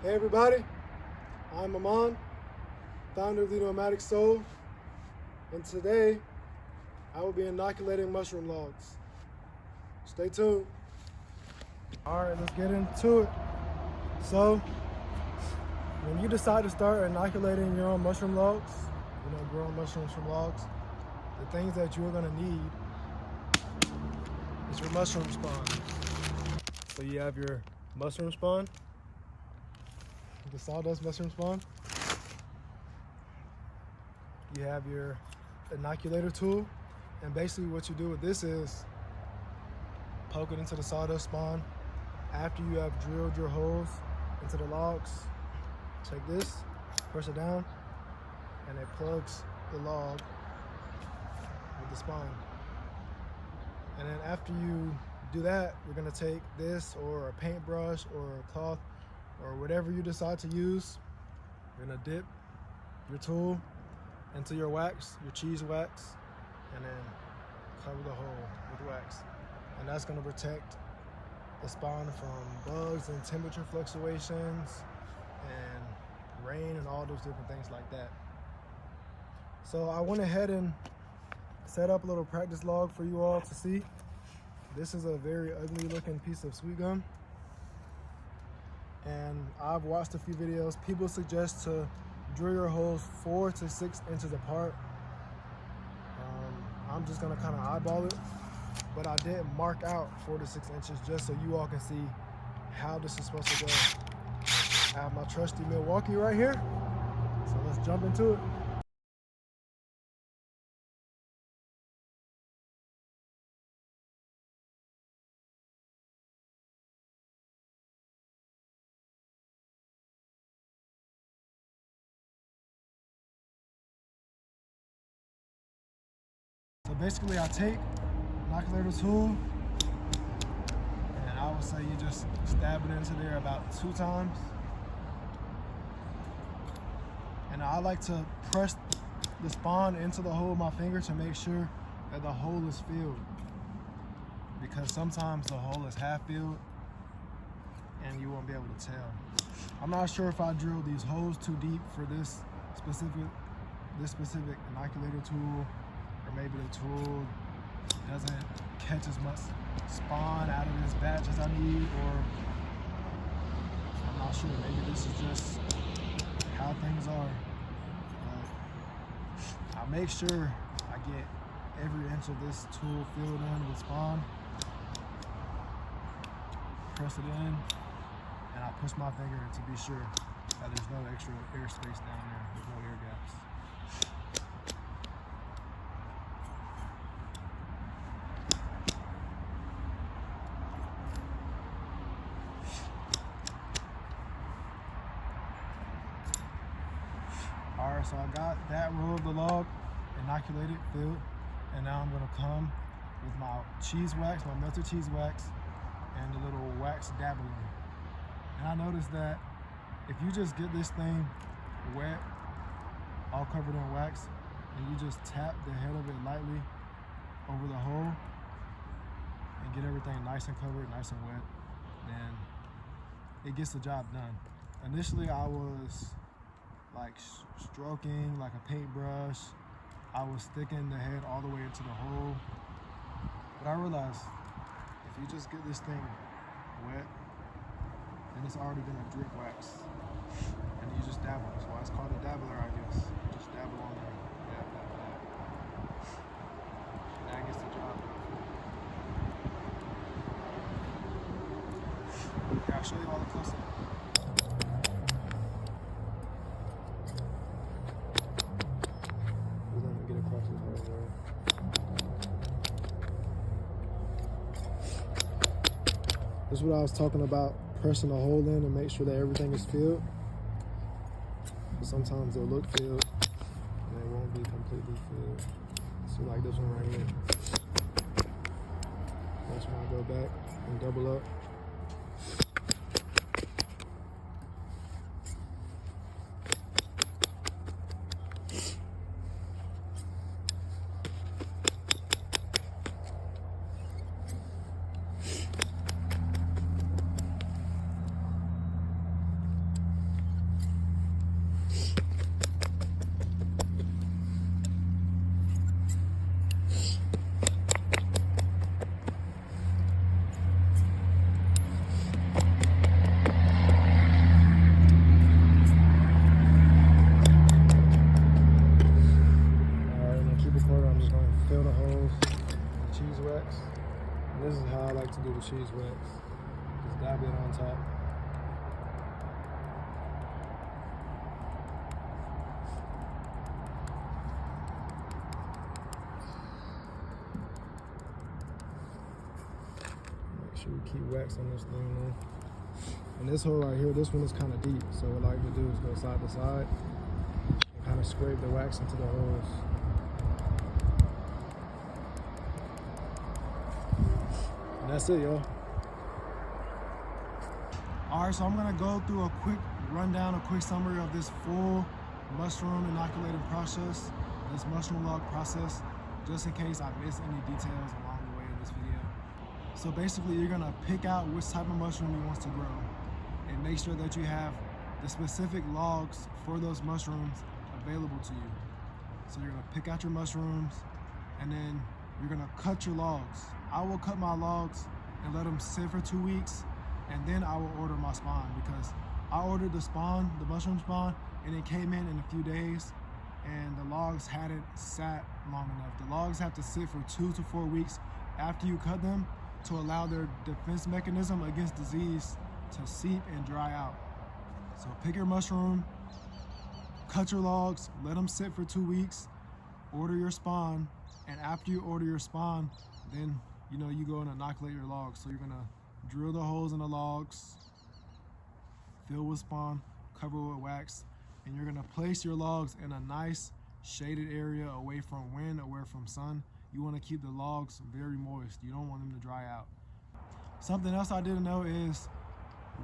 Hey everybody, I'm Aman, founder of the Nomadic Soul, and today I will be inoculating mushroom logs. Stay tuned. Alright, let's get into it. So, when you decide to start inoculating your own mushroom logs, growing mushrooms from logs, the things that you're going to need is your mushroom spawn. So you have your mushroom spawn, the sawdust mushroom spawn. You have your inoculator tool, and basically what you do with this is poke it into the sawdust spawn. After you have drilled your holes into the logs, take this, press it down, and it plugs the log with the spawn. And then after you do that, you're gonna take this or a paintbrush or a cloth or whatever you decide to use. You're gonna dip your tool into your wax, your cheese wax, and then cover the hole with wax. And that's gonna protect the spawn from bugs and temperature fluctuations and rain and all those different things like that. So I went ahead and set up a little practice log for you all to see. This is a very ugly looking piece of sweet gum. And I've watched a few videos. People suggest to drill your holes 4 to 6 inches apart. I'm just gonna kind of eyeball it, but I did mark out 4 to 6 inches just so you all can see how this is supposed to go. I have my trusty Milwaukee right here, so let's jump into it. So basically I take inoculator tool, and I would say you just stab it into there about 2 times. And I like to press the spawn into the hole with my finger to make sure that the hole is filled, because sometimes the hole is half filled and you won't be able to tell. I'm not sure if I drilled these holes too deep for this specific inoculator tool, or maybe the tool doesn't catch as much spawn out of this batch as I need, or I'm not sure. Maybe this is just how things are. But I make sure I get every inch of this tool filled in with spawn, press it in, and I push my finger to be sure that there's no extra air space down there. There's no air gaps. Alright, so I got that row of the log inoculated, filled, and now I'm gonna come with my cheese wax, my melted cheese wax, and the little wax dabbler. And I noticed that if you just get this thing wet, all covered in wax, and you just tap the head of it lightly over the hole and get everything nice and covered, nice and wet, then it gets the job done. Initially I was like stroking like a paintbrush. I was sticking the head all the way into the hole. But I realized if you just get this thing wet, then it's already gonna drip wax. And you just dabble. That's why it's called a dabbler, I guess. Just dabble on there. Dab, dab, dab. And that gets the job done. Yeah, I'll show you all the close up. This is what I was talking about, pressing the hole in and make sure that everything is filled. Sometimes they'll look filled and they won't be completely filled. See, like this one right here. That's when I go back and double up. sure you keep wax on this thing, man. And this hole right here, this one is kind of deep. So what I like to do is go side to side and kind of scrape the wax into the holes. And that's it, y'all. All right, so I'm gonna go through a quick rundown, a quick summary of this full mushroom inoculating process, this mushroom log process, just in case I miss any details along the way in this video. So basically, you're gonna pick out which type of mushroom you want to grow and make sure that you have the specific logs for those mushrooms available to you. So you're gonna pick out your mushrooms and then you're gonna cut your logs. I will cut my logs and let them sit for 2 weeks, and then I will order my spawn, because I ordered the spawn, the mushroom spawn, and it came in a few days, and the logs hadn't sat long enough. The logs have to sit for 2 to 4 weeks after you cut them to allow their defense mechanism against disease to seep and dry out. So pick your mushroom, cut your logs, let them sit for 2 weeks, order your spawn, and after you order your spawn, then you go and inoculate your logs. So you're gonna drill the holes in the logs, fill with spawn, cover with wax, and you're gonna place your logs in a nice shaded area away from wind, away from sun. You wanna keep the logs very moist. You don't want them to dry out. Something else I didn't know is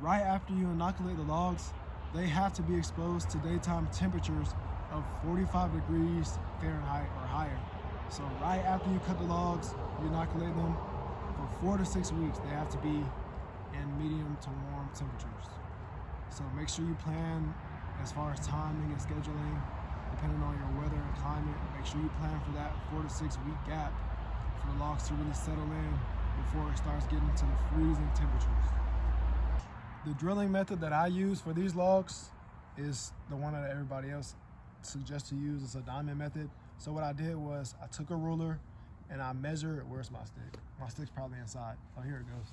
right after you inoculate the logs, they have to be exposed to daytime temperatures of 45 degrees Fahrenheit or higher. So right after you cut the logs, you inoculate them, for 4 to 6 weeks, they have to be in medium to warm temperatures. So make sure you plan as far as timing and scheduling, depending on your weather and climate. Make sure you plan for that 4 to 6 week gap for the logs to really settle in before it starts getting to the freezing temperatures. The drilling method that I use for these logs is the one that everybody else suggests to use. It's a diamond method. So what I did was I took a ruler and I measured, where's my stick? My stick's probably inside. Oh, here it goes.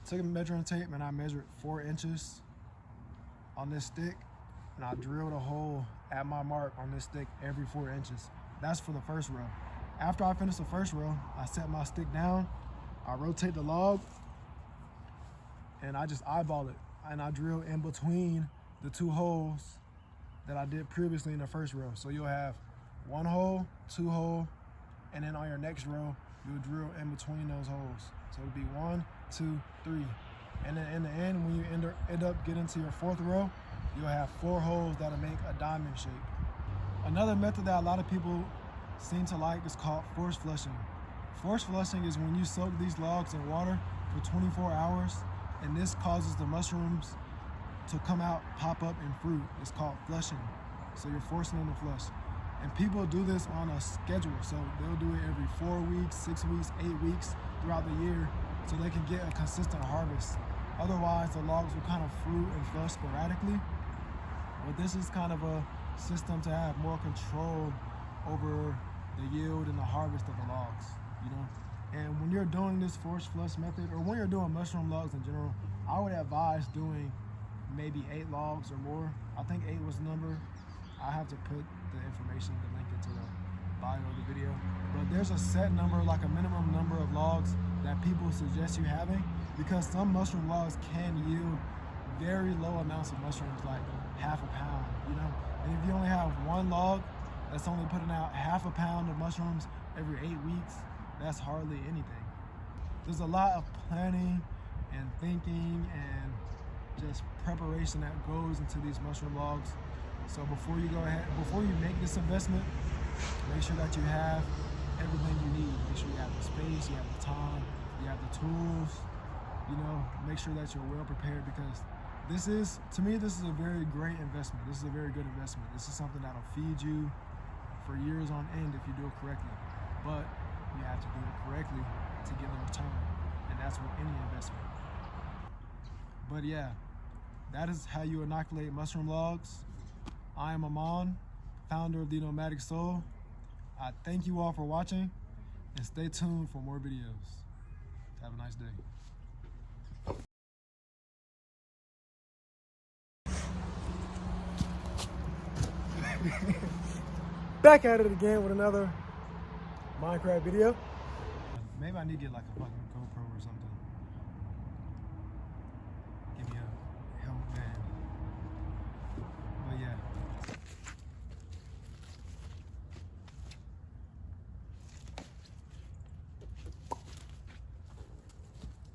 Took a measuring tape and I measured 4 inches on this stick, and I drilled a hole at my mark on this stick every 4 inches. That's for the first row. After I finish the first row, I set my stick down, I rotate the log, and I just eyeball it. And I drill in between the 2 holes that I did previously in the first row. So you'll have 1 hole, 2 hole, and then on your next row, you'll drill in between those holes. So it'll be 1, 2, 3. And then in the end, when you end up getting to your 4th row, you'll have 4 holes that'll make a diamond shape. Another method that a lot of people seem to like is called force flushing. Force flushing is when you soak these logs in water for 24 hours, and this causes the mushrooms to come out, pop up, and fruit. It's called flushing. So you're forcing them to flush. And people do this on a schedule. So they'll do it every 4 weeks, 6 weeks, 8 weeks throughout the year, so they can get a consistent harvest. Otherwise, the logs will kind of fruit and flush sporadically. But this is kind of a system to have more control over the yield and the harvest of the logs, And when you're doing this force flush method, or when you're doing mushroom logs in general, I would advise doing maybe 8 logs or more. I think 8 was the number. I have to put the information, the link into the bio of the video. But there's a set number, like a minimum number of logs that people suggest you having, because some mushroom logs can yield very low amounts of mushrooms, like half a pound, And if you only have 1 log that's only putting out half a pound of mushrooms every 8 weeks, that's hardly anything. There's a lot of planning and thinking and just preparation that goes into these mushroom logs. So before you make this investment, make sure that you have everything you need. Make sure you have the space, you have the time, you have the tools, make sure that you're well prepared, because to me, this is a very great investment. This is a very good investment. This is something that'll feed you for years on end if you do it correctly. But you have to do it correctly to get the return, and that's with any investment. But yeah, that is how you inoculate mushroom logs. I am Amon, founder of The Nomadic Soul. I thank you all for watching, and stay tuned for more videos. Have a nice day. Back at it again with another Minecraft video. Maybe I need to get like a fucking GoPro or something. Give me a helmet band. But yeah.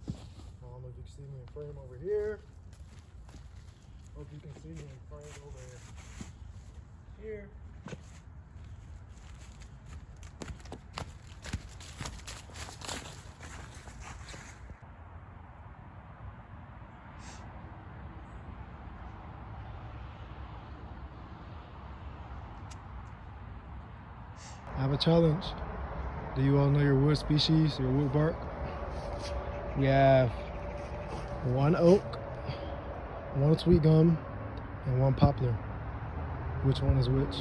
I don't know if you can see me in frame over here. Hope you can see me in frame over here. I have a challenge. Do you all know your wood species, your wood bark? We have 1 oak, 1 sweet gum, and 1 poplar. Which one is which?